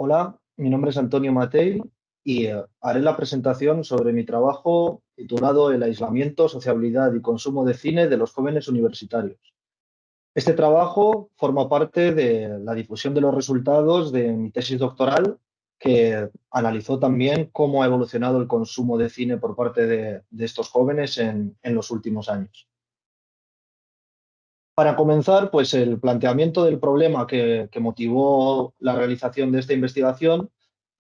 Hola, mi nombre es Antonio Matei y haré la presentación sobre mi trabajo titulado El aislamiento, sociabilidad y consumo de cine de los jóvenes universitarios. Este trabajo forma parte de la difusión de los resultados de mi tesis doctoral, que analizó también cómo ha evolucionado el consumo de cine por parte de estos jóvenes en los últimos años. Para comenzar, pues el planteamiento del problema que motivó la realización de esta investigación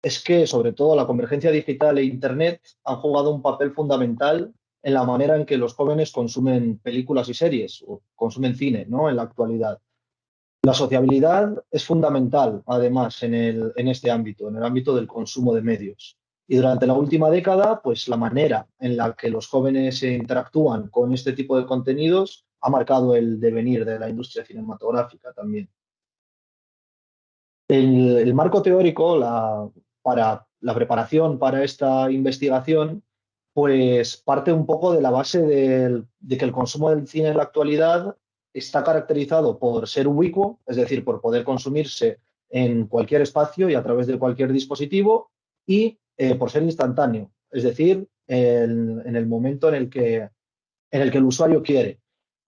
es que, sobre todo, la convergencia digital e Internet han jugado un papel fundamental en la manera en que los jóvenes consumen películas y series o consumen cine, ¿no? En la actualidad. La sociabilidad es fundamental, además, en este ámbito, en el ámbito del consumo de medios. Y durante la última década, pues la manera en la que los jóvenes se interactúan con este tipo de contenidos ha marcado el devenir de la industria cinematográfica también. El marco teórico para la preparación para esta investigación, pues parte un poco de la base de que el consumo del cine en la actualidad está caracterizado por ser ubicuo, es decir, por poder consumirse en cualquier espacio y a través de cualquier dispositivo, y por ser instantáneo, es decir, en el momento en el que el usuario quiere.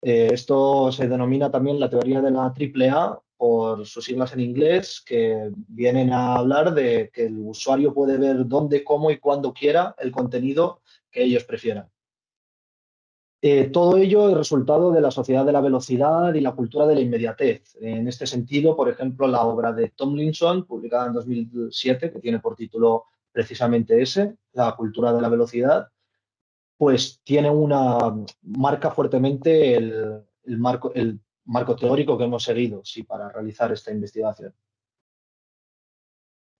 Esto se denomina también la teoría de la triple A por sus siglas en inglés, que vienen a hablar de que el usuario puede ver dónde, cómo y cuándo quiera el contenido que ellos prefieran. Todo ello es resultado de la sociedad de la velocidad y la cultura de la inmediatez. En este sentido, por ejemplo, la obra de Tomlinson, publicada en 2007, que tiene por título precisamente ese, La cultura de la velocidad, pues tiene marca fuertemente el marco teórico que hemos seguido, sí, para realizar esta investigación.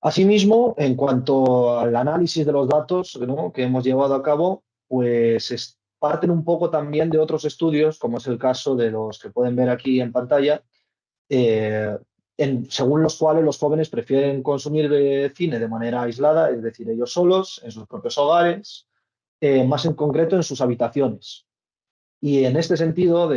Asimismo, en cuanto al análisis de los datos, ¿no?, que hemos llevado a cabo, pues parten un poco también de otros estudios, como es el caso de los que pueden ver aquí en pantalla, eh, según los cuales los jóvenes prefieren consumir cine de manera aislada, es decir, ellos solos, en sus propios hogares, más en concreto en sus habitaciones. Y en este sentido,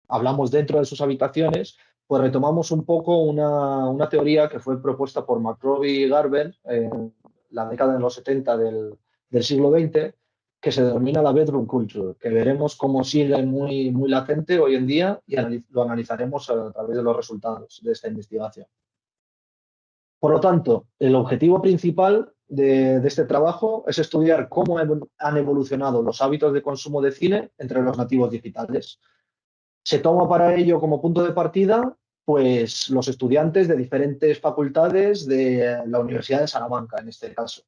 hablamos dentro de sus habitaciones, pues retomamos un poco una teoría que fue propuesta por McRobbie y Garber en la década de los 70 del siglo XX, que se denomina la bedroom culture, que veremos cómo sigue muy latente hoy en día y lo analizaremos a través de los resultados de esta investigación. Por lo tanto, el objetivo principal de este trabajo es estudiar cómo han evolucionado los hábitos de consumo de cine entre los nativos digitales. Se toma para ello como punto de partida, pues, los estudiantes de diferentes facultades de la Universidad de Salamanca, en este caso.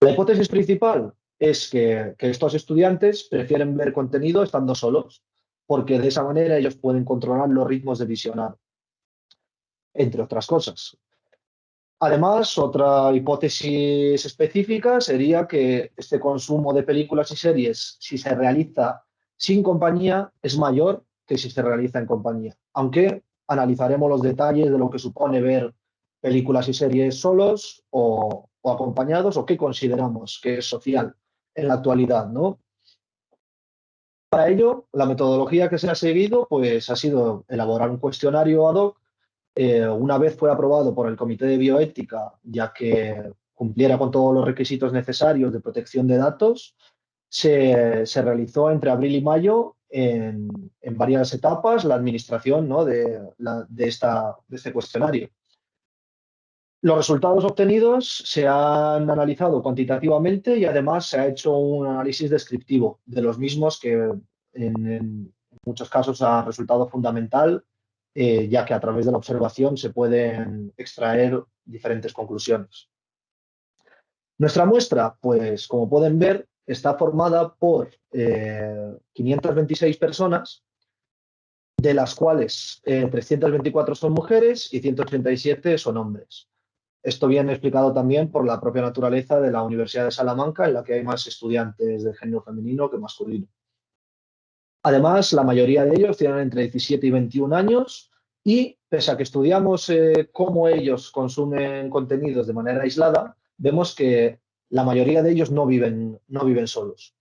La hipótesis principal es que estos estudiantes prefieren ver contenido estando solos, porque de esa manera ellos pueden controlar los ritmos de visionado, entre otras cosas. Además, otra hipótesis específica sería que este consumo de películas y series, si se realiza sin compañía, es mayor que si se realiza en compañía. Aunque analizaremos los detalles de lo que supone ver películas y series solos o acompañados, o qué consideramos que es social en la actualidad, ¿no? Para ello, la metodología que se ha seguido, pues, ha sido elaborar un cuestionario ad hoc. Una vez fue aprobado por el Comité de Bioética, ya que cumpliera con todos los requisitos necesarios de protección de datos, se realizó entre abril y mayo en varias etapas la administración, ¿no?, de este cuestionario. Los resultados obtenidos se han analizado cuantitativamente y además se ha hecho un análisis descriptivo de los mismos que en muchos casos ha resultado fundamental, ya que a través de la observación se pueden extraer diferentes conclusiones. Nuestra muestra, pues como pueden ver, está formada por 526 personas, de las cuales 324 son mujeres y 187 son hombres. Esto viene explicado también por la propia naturaleza de la Universidad de Salamanca, en la que hay más estudiantes de género femenino que masculino. Además, la mayoría de ellos tienen entre 17 y 21 años y, pese a que estudiamos cómo ellos consumen contenidos de manera aislada, vemos que la mayoría de ellos no viven solos.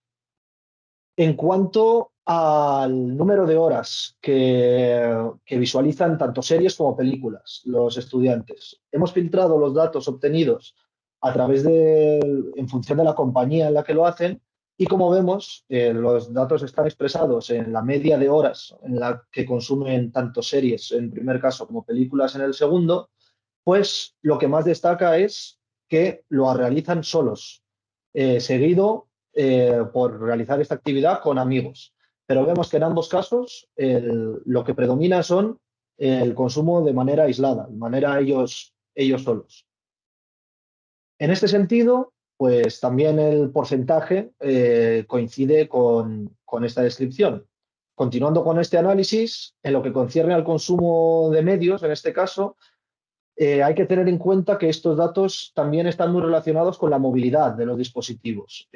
En cuanto al número de horas que visualizan tanto series como películas los estudiantes, hemos filtrado los datos obtenidos a través en función de la compañía en la que lo hacen y como vemos, los datos están expresados en la media de horas en la que consumen tanto series en el primer caso como películas en el segundo, pues lo que más destaca es que lo realizan solos, seguido por realizar esta actividad con amigos. Pero vemos que en ambos casos lo que predomina son el consumo de manera aislada, de manera ellos solos. En este sentido, pues también el porcentaje coincide con esta descripción. Continuando con este análisis, en lo que concierne al consumo de medios, en este caso, hay que tener en cuenta que estos datos también están muy relacionados con la movilidad de los dispositivos.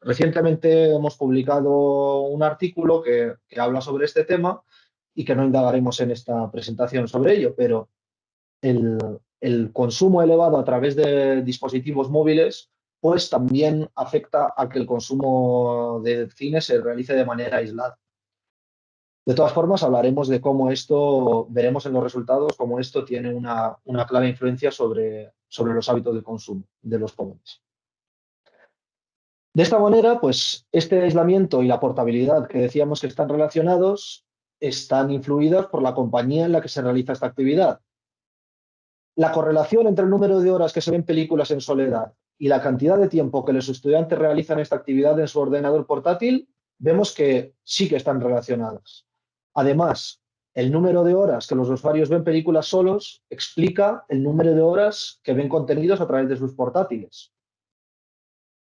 Recientemente hemos publicado un artículo que habla sobre este tema y que no indagaremos en esta presentación sobre ello, pero el, el consumo elevado a través de dispositivos móviles pues también afecta a que el consumo de cine se realice de manera aislada. De todas formas, hablaremos de cómo esto, veremos en los resultados, cómo esto tiene una clara influencia sobre los hábitos de consumo de los jóvenes. De esta manera, pues este aislamiento y la portabilidad que decíamos que están relacionados, están influidas por la compañía en la que se realiza esta actividad. La correlación entre el número de horas que se ven películas en soledad y la cantidad de tiempo que los estudiantes realizan esta actividad en su ordenador portátil, vemos que sí que están relacionadas. Además, el número de horas que los usuarios ven películas solos explica el número de horas que ven contenidos a través de sus portátiles.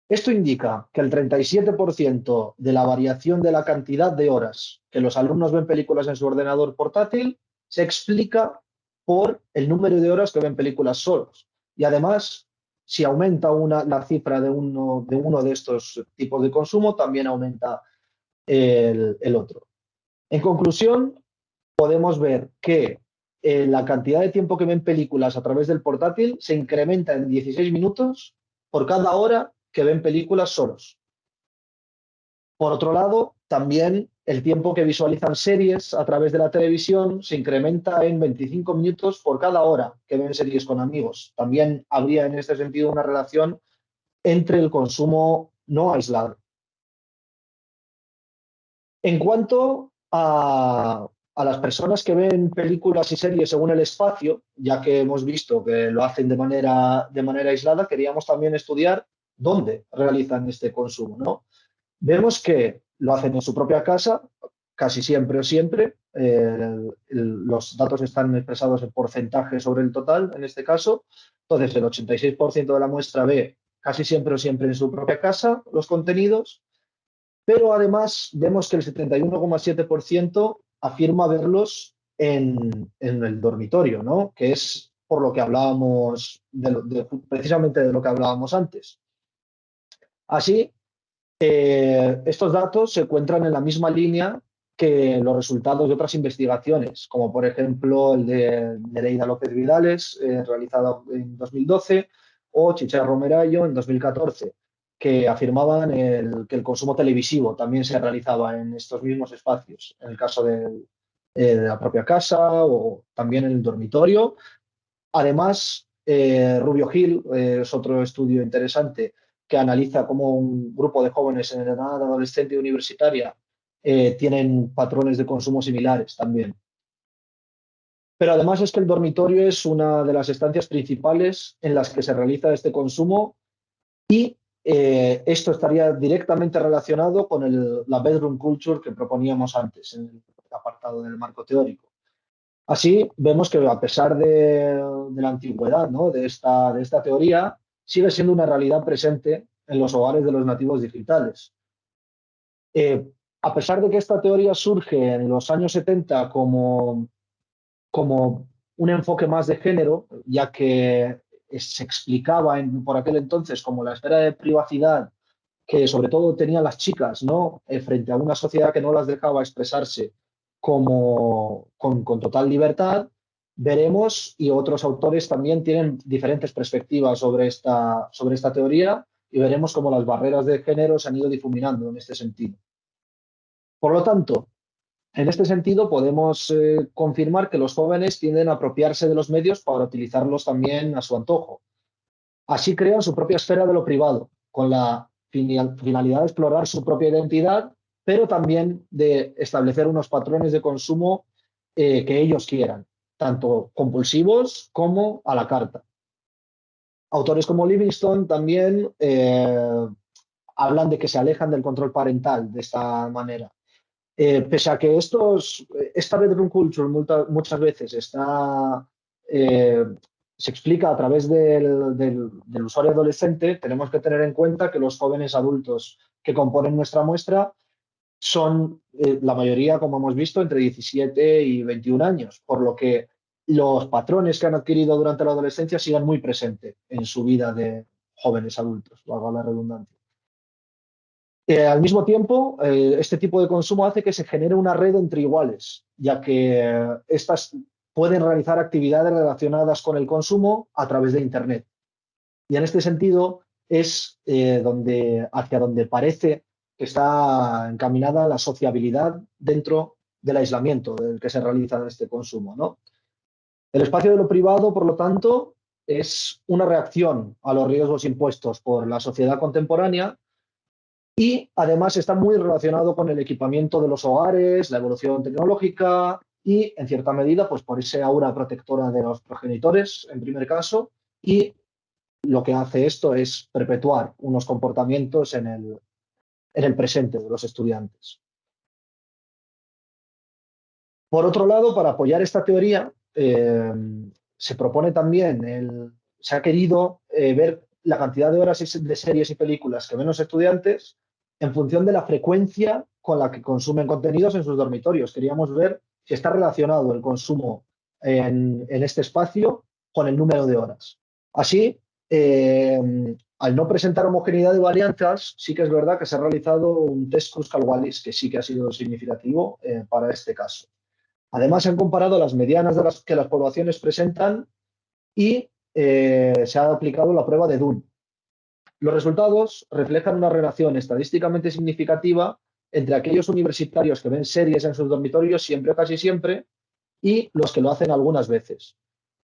Esto indica que el 37% de la variación de la cantidad de horas que los alumnos ven películas en su ordenador portátil se explica por el número de horas que ven películas solos. Y además, si aumenta la cifra de uno de estos tipos de consumo, también aumenta el otro. En conclusión, podemos ver que la cantidad de tiempo que ven películas a través del portátil se incrementa en 16 minutos por cada hora que ven películas solos. Por otro lado, también el tiempo que visualizan series a través de la televisión se incrementa en 25 minutos por cada hora que ven series con amigos. También habría en este sentido una relación entre el consumo no aislado. En cuanto a las personas que ven películas y series según el espacio, ya que hemos visto que lo hacen de manera aislada, queríamos también estudiar dónde realizan este consumo, ¿no? Vemos que lo hacen en su propia casa, casi siempre o siempre. Los datos están expresados en porcentaje sobre el total, en este caso. Entonces, el 86% de la muestra ve casi siempre o siempre en su propia casa los contenidos, pero además vemos que el 71,7% afirma verlos en el dormitorio, ¿no? Que es por lo que hablábamos, precisamente de lo que hablábamos antes. Así, estos datos se encuentran en la misma línea que los resultados de otras investigaciones, como por ejemplo el de Nereida López Vidales, realizado en 2012, o Chicha Romerayo en 2014, que afirmaban que el consumo televisivo también se realizaba en estos mismos espacios, en el caso de la propia casa o también en el dormitorio. Además, Rubio Gil es otro estudio interesante que analiza cómo un grupo de jóvenes en edad adolescente y universitaria tienen patrones de consumo similares también. Pero además es que el dormitorio es una de las estancias principales en las que se realiza este consumo y esto estaría directamente relacionado con la bedroom culture que proponíamos antes en el apartado del marco teórico. Así vemos que a pesar de la antigüedad, ¿no?, de esta teoría, sigue siendo una realidad presente en los hogares de los nativos digitales. A pesar de que esta teoría surge en los años 70 como un enfoque más de género, ya que se explicaba por aquel entonces como la esfera de privacidad que sobre todo tenían las chicas, ¿no?, frente a una sociedad que no las dejaba expresarse con total libertad, veremos, y otros autores también tienen diferentes perspectivas sobre esta teoría, y veremos cómo las barreras de género se han ido difuminando en este sentido. Por lo tanto, en este sentido, podemos confirmar que los jóvenes tienden a apropiarse de los medios para utilizarlos también a su antojo. Así crean su propia esfera de lo privado, con la finalidad de explorar su propia identidad, pero también de establecer unos patrones de consumo que ellos quieran, tanto compulsivos como a la carta. Autores como Livingstone también hablan de que se alejan del control parental de esta manera. Pese a que esta bedroom culture muchas veces eh, se explica a través del usuario adolescente, tenemos que tener en cuenta que los jóvenes adultos que componen nuestra muestra son la mayoría, como hemos visto, entre 17 y 21 años, por lo que los patrones que han adquirido durante la adolescencia siguen muy presentes en su vida de jóvenes adultos, valga la redundancia. Al mismo tiempo, este tipo de consumo hace que se genere una red entre iguales, ya que estas pueden realizar actividades relacionadas con el consumo a través de Internet. Y en este sentido es hacia donde parece que está encaminada la sociabilidad dentro del aislamiento del que se realiza este consumo, ¿no? El espacio de lo privado, por lo tanto, es una reacción a los riesgos impuestos por la sociedad contemporánea y además está muy relacionado con el equipamiento de los hogares, la evolución tecnológica y, en cierta medida, pues por ese aura protectora de los progenitores, en primer caso, y lo que hace esto es perpetuar unos comportamientos en el presente de los estudiantes. Por otro lado, para apoyar esta teoría, se propone también, se ha querido ver la cantidad de horas de series y películas que ven los estudiantes en función de la frecuencia con la que consumen contenidos en sus dormitorios. Queríamos ver si está relacionado el consumo en este espacio con el número de horas. Así, al no presentar homogeneidad de varianzas, sí que es verdad que se ha realizado un test Kruskal-Wallis, que sí que ha sido significativo para este caso. Además, se han comparado las medianas que las poblaciones presentan y se ha aplicado la prueba de Dunn. Los resultados reflejan una relación estadísticamente significativa entre aquellos universitarios que ven series en sus dormitorios siempre o casi siempre y los que lo hacen algunas veces.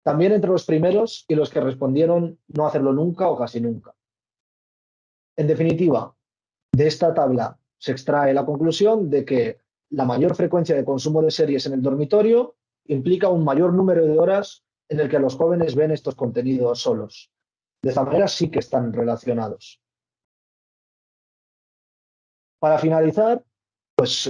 También entre los primeros y los que respondieron no hacerlo nunca o casi nunca. En definitiva, de esta tabla se extrae la conclusión de que la mayor frecuencia de consumo de series en el dormitorio implica un mayor número de horas en el que los jóvenes ven estos contenidos solos. De esta manera sí que están relacionados. Para finalizar, pues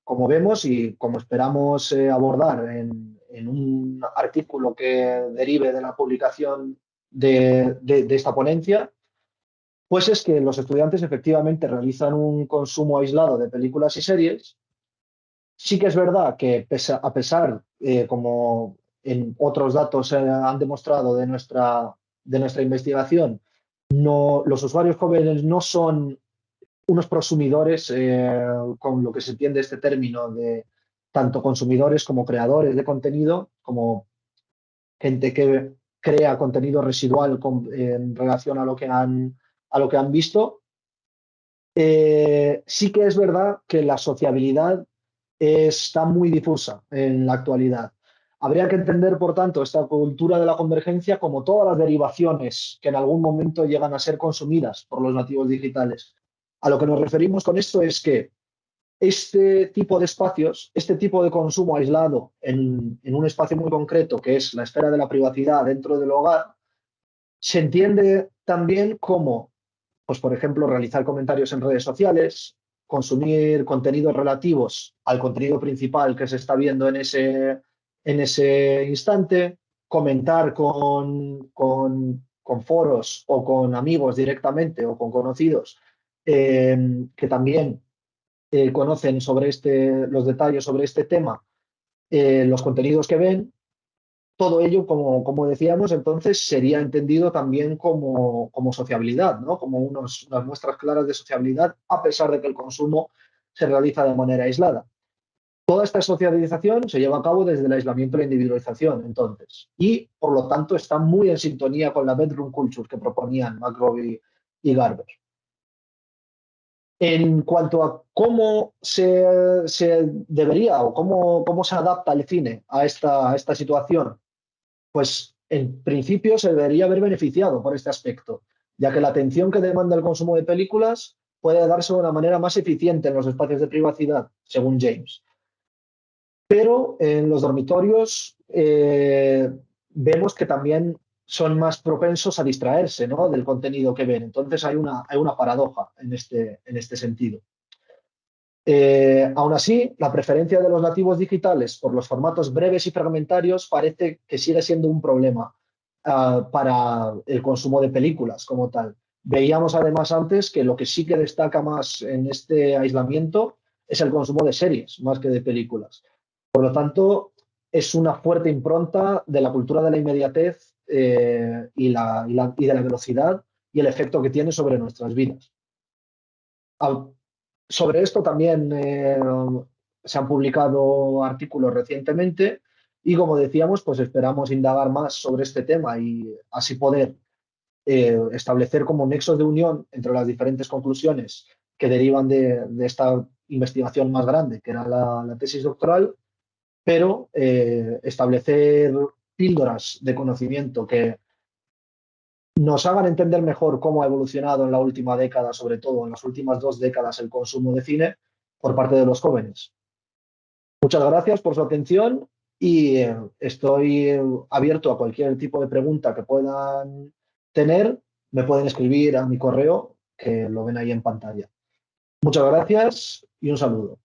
como vemos y como esperamos abordar en un artículo que derive de la publicación de esta ponencia, pues es que los estudiantes efectivamente realizan un consumo aislado de películas y series. Sí que es verdad que a pesar, como en otros datos han demostrado de nuestra investigación, los usuarios jóvenes no son unos prosumidores, con lo que se entiende este término de tanto consumidores como creadores de contenido, como gente que crea contenido residual en relación a lo que han visto. Sí que es verdad que la sociabilidad está muy difusa en la actualidad. Habría que entender, por tanto, esta cultura de la convergencia como todas las derivaciones que en algún momento llegan a ser consumidas por los nativos digitales. A lo que nos referimos con esto es que este tipo de espacios, este tipo de consumo aislado en un espacio muy concreto, que es la esfera de la privacidad dentro del hogar, se entiende también como, pues, por ejemplo, realizar comentarios en redes sociales, consumir contenidos relativos al contenido principal que se está viendo en ese instante, comentar con foros o con amigos directamente o con conocidos que también conocen sobre los detalles sobre este tema, los contenidos que ven. Todo ello, como decíamos, entonces sería entendido también como sociabilidad, ¿no? Como unas muestras claras de sociabilidad, a pesar de que el consumo se realiza de manera aislada. Toda esta socialización se lleva a cabo desde el aislamiento y la individualización, entonces, y por lo tanto está muy en sintonía con la bedroom culture que proponían McGraw y Garber. En cuanto a cómo se debería o cómo se adapta el cine a esta situación, pues en principio se debería haber beneficiado por este aspecto, ya que la atención que demanda el consumo de películas puede darse de una manera más eficiente en los espacios de privacidad, según James. Pero en los dormitorios vemos que también son más propensos a distraerse, ¿no?, del contenido que ven. Entonces hay una paradoja en este sentido. Aún así, la preferencia de los nativos digitales por los formatos breves y fragmentarios parece que sigue siendo un problema para el consumo de películas como tal. Veíamos además antes que lo que sí que destaca más en este aislamiento es el consumo de series, más que de películas. Por lo tanto, es una fuerte impronta de la cultura de la inmediatez y de la velocidad y el efecto que tiene sobre nuestras vidas. Sobre esto también se han publicado artículos recientemente y, como decíamos, pues esperamos indagar más sobre este tema y así poder establecer como nexos de unión entre las diferentes conclusiones que derivan de esta investigación más grande, que era la tesis doctoral, pero establecer píldoras de conocimiento que nos hagan entender mejor cómo ha evolucionado en la última década, sobre todo en las últimas 2 décadas, el consumo de cine por parte de los jóvenes. Muchas gracias por su atención y estoy abierto a cualquier tipo de pregunta que puedan tener. Me pueden escribir a mi correo, que lo ven ahí en pantalla. Muchas gracias y un saludo.